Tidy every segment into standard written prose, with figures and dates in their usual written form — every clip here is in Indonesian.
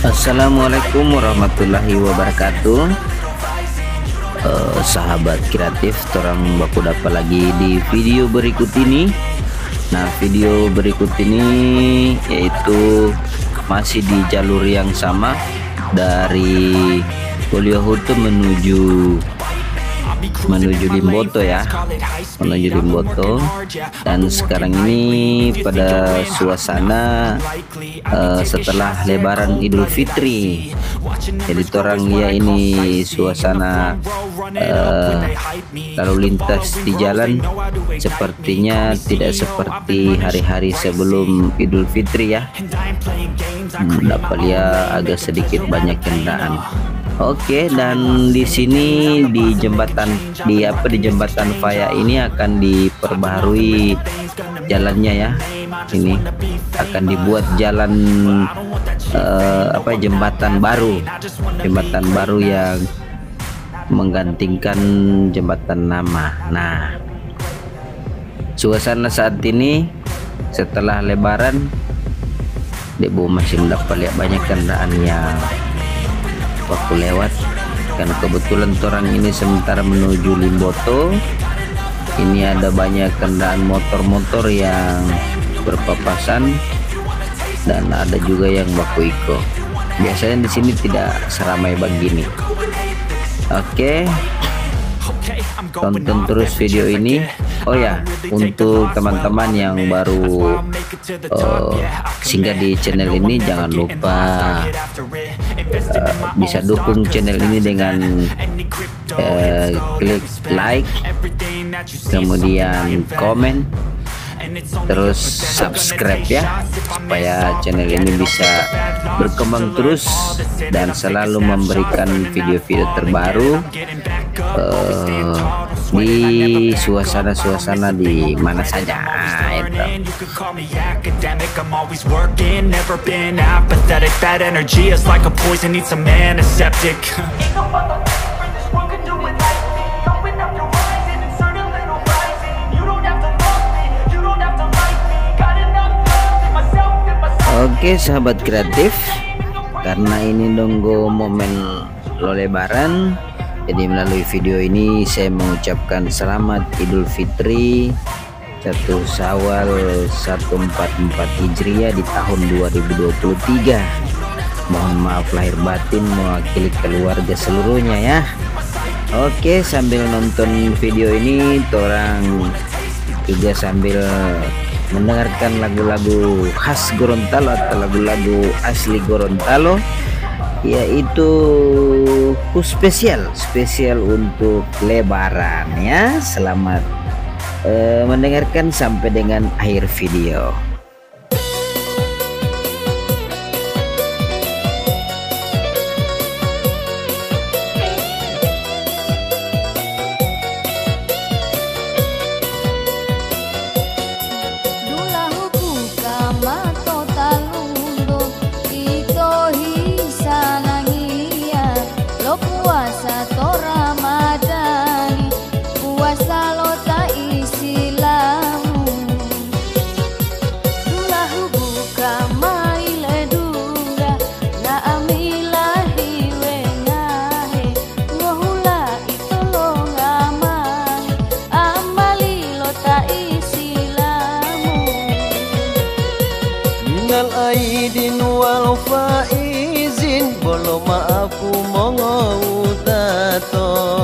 Assalamualaikum warahmatullahi wabarakatuh. Sahabat kreatif, orang baku dapat lagi di video berikut ini. Nah, video berikut ini yaitu masih di jalur yang sama dari Poliohutu menuju Limboto ya, menuju Limboto. Dan sekarang ini pada suasana setelah Lebaran Idul Fitri. Jadi orang ya ini suasana lalu lintas di jalan sepertinya tidak seperti hari-hari sebelum Idul Fitri ya. Dapat lihat agak sedikit banyak kendaraan. Oke, dan di sini di jembatan jembatan Vaya ini akan diperbaharui jalannya ya. Ini akan dibuat jalan jembatan baru yang menggantikan jembatan lama. Nah, suasana saat ini setelah Lebaran, Debu masih mendapat lihat banyak kendaraan yang waktu lewat, kan kebetulan orang ini sementara menuju Limboto. Ini ada banyak kendaraan motor-motor yang berpapasan dan ada juga yang baku iko. Biasanya di sini tidak seramai begini. Oke, tonton terus video ini. Oh ya, untuk teman-teman yang baru singgah di channel ini, jangan lupa bisa dukung channel ini dengan klik like, kemudian komen, terus subscribe ya, supaya channel ini bisa berkembang terus dan selalu memberikan video-video terbaru di suasana-suasana di mana saja. Oke, sahabat kreatif, karena ini nunggu momen Lebaran, jadi melalui video ini saya mengucapkan selamat Idul Fitri 1 Syawal 1444 Hijriah di tahun 2023. Mohon maaf lahir batin mewakili keluarga seluruhnya ya. Oke, sambil nonton video ini orang juga sambil mendengarkan lagu-lagu khas Gorontalo atau lagu-lagu asli Gorontalo, yaitu spesial untuk Lebaran ya. Selamat mendengarkan sampai dengan akhir video. Minal aidin wal faizin, bolo maafu mongo utato.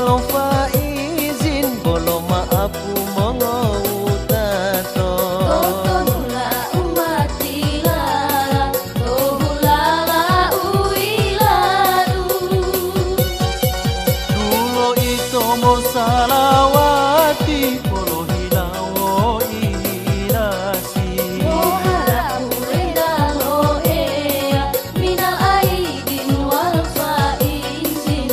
wal faizin bolo maafu mongo utato Totonula umatila tohulala uiladu dulo ito mo salawati bolo hilawo irasi Moharapu ridalo ea minal aidin wal faizin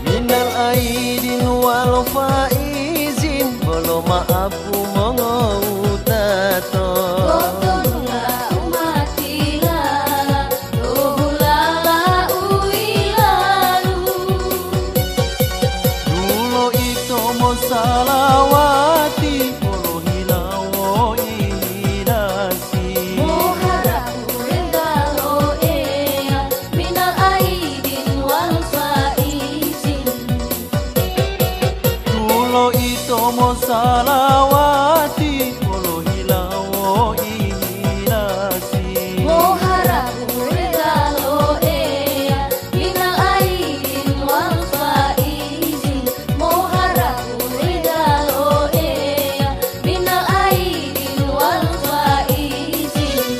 minal aidin wal faizin bolo maafu mongo utato Totonula umatila tohulala uiladu dulo ito mo salawati bolo hilawo irasi Moharapu ridalo ea minal aidin wal faizin dulo ito mo salawati bolo hilawo irasi Moharapu ridalo ea minal aidin wal faizin Moharapu ridalo ea minal aidin wal faizin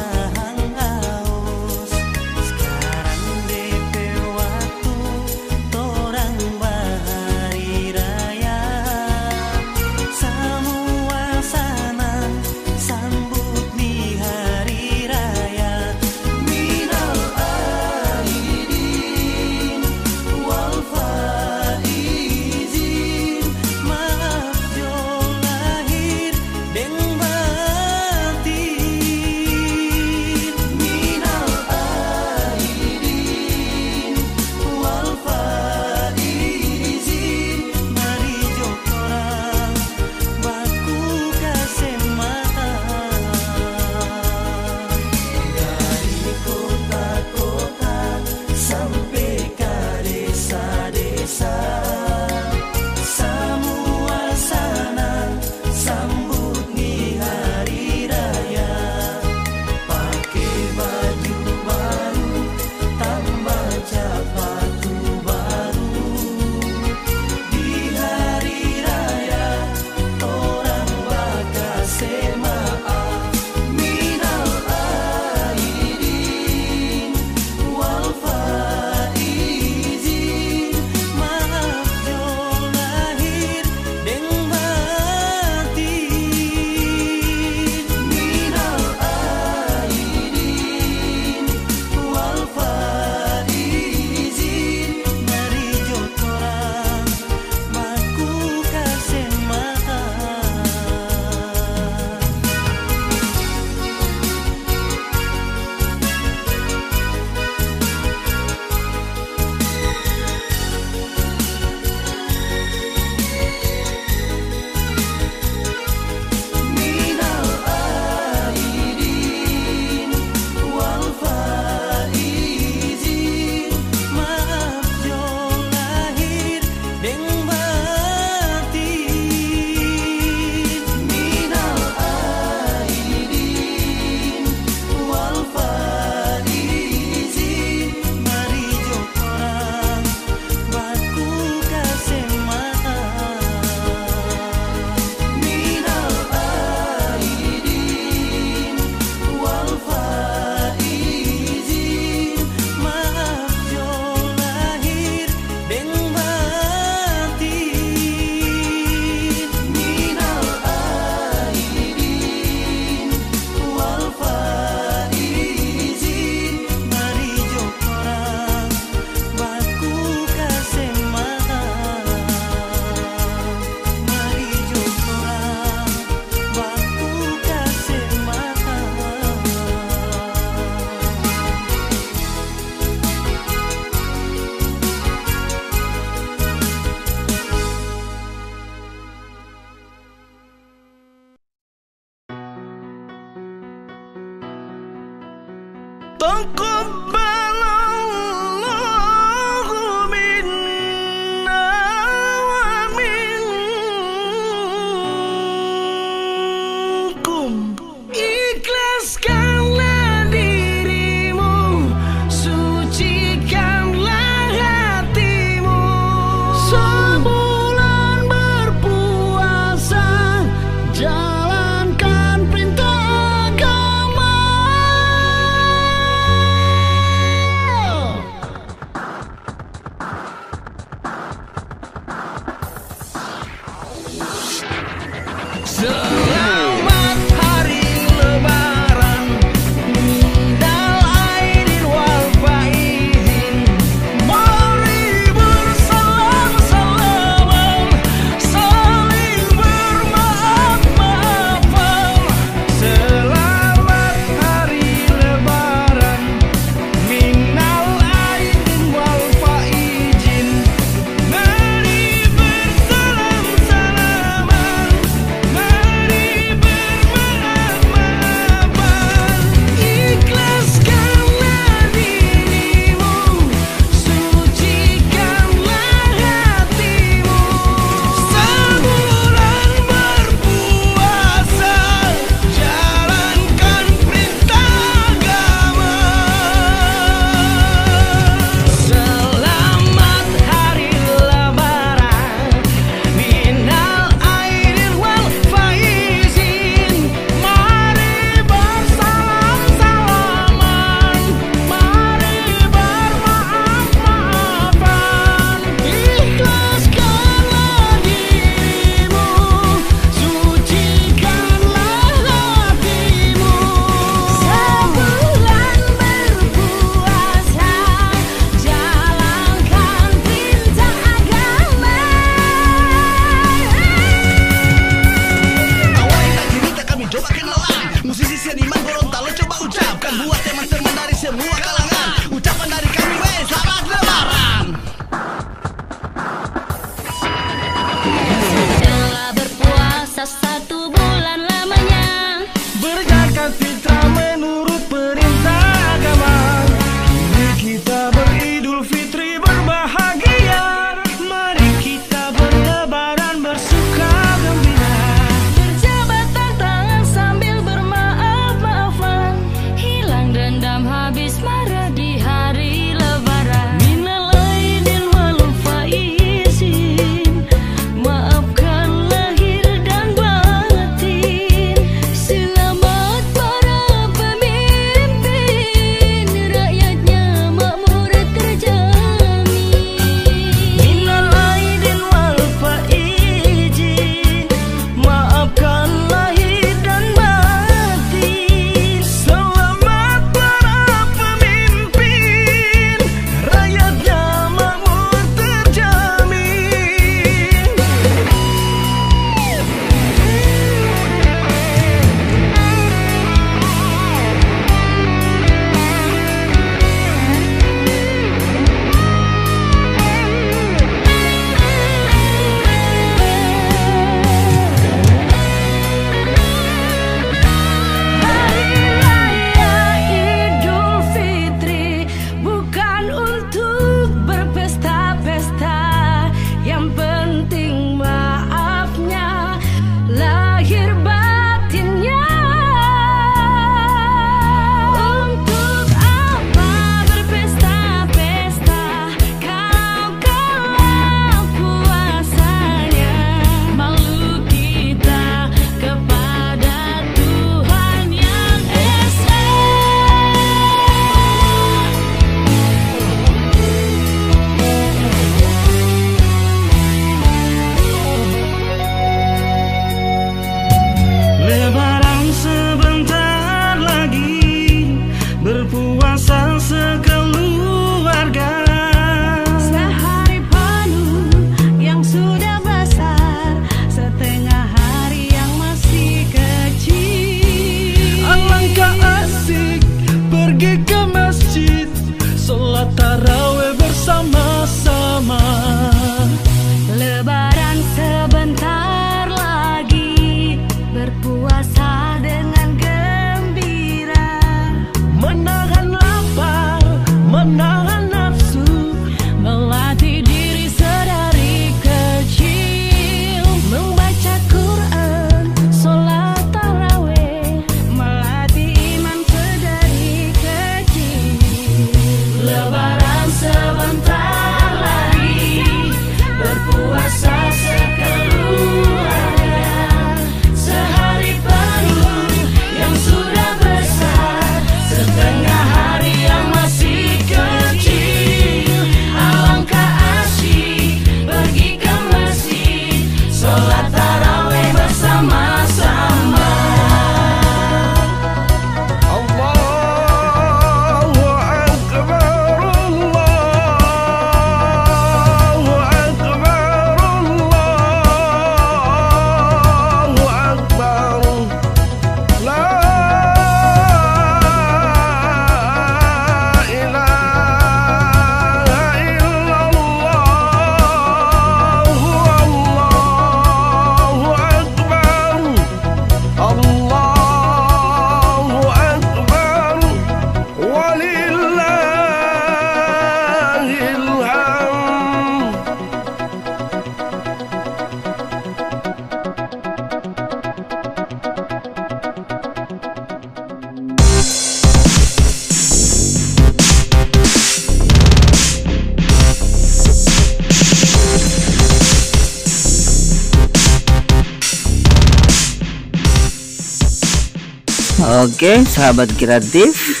Oke, sahabat kreatif.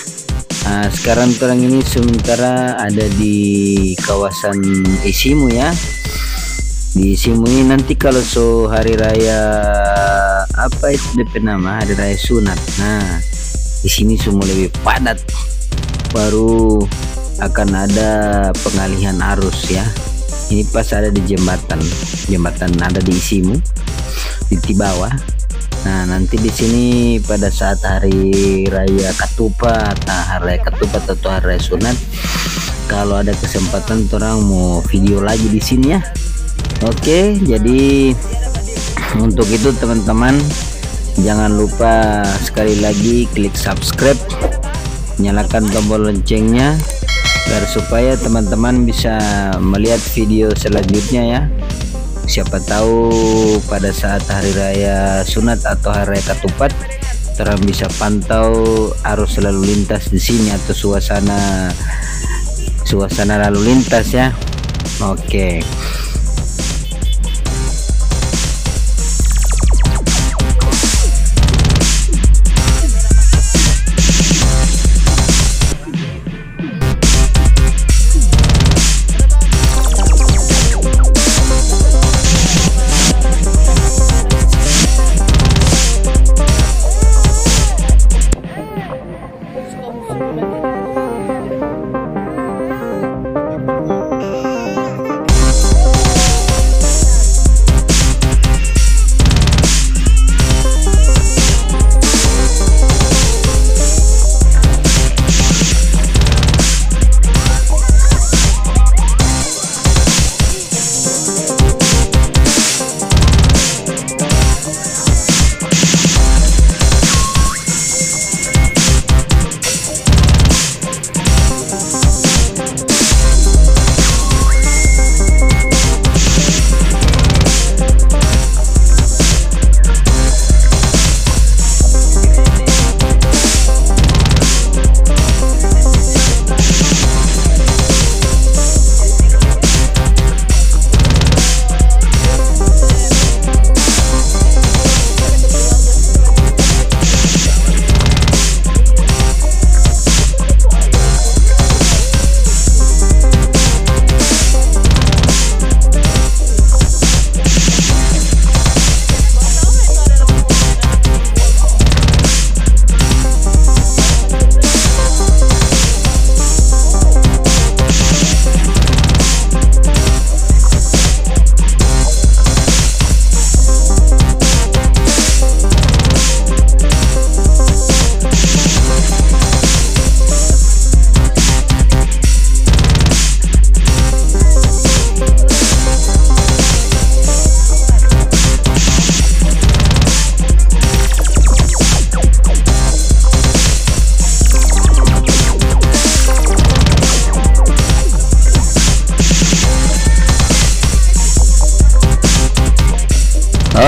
Nah, sekarang orang ini sementara ada di kawasan Isimu ya. Di Isimu ini nanti kalau hari raya apa itu DP nama, hari raya sunat. Nah, di sini semua lebih padat. Baru akan ada pengalihan arus ya. Ini pas ada di jembatan ada di Isimu di Tibawa. Nah, nanti di sini pada saat hari raya Ketupat, hari raya Ketupat atau hari raya sunat, kalau ada kesempatan orang mau video lagi di sini ya. Oke, jadi untuk itu teman-teman jangan lupa sekali lagi klik subscribe, nyalakan tombol loncengnya biar supaya teman-teman bisa melihat video selanjutnya ya. Siapa tahu pada saat hari raya sunat atau hari raya Ketupat orang bisa pantau arus lalu lintas di sini atau suasana lalu lintas ya. Oke.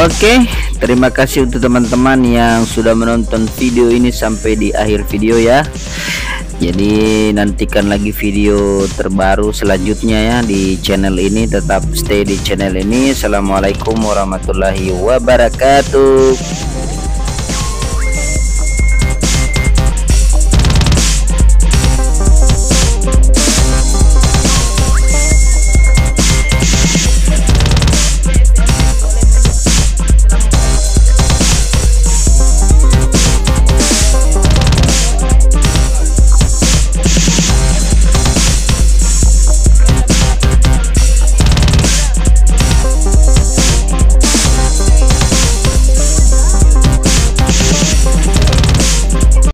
Oke, terima kasih untuk teman-teman yang sudah menonton video ini sampai di akhir video ya. Jadi nantikan lagi video terbaru selanjutnya ya di channel ini. Tetap stay di channel ini. Assalamualaikum warahmatullahi wabarakatuh.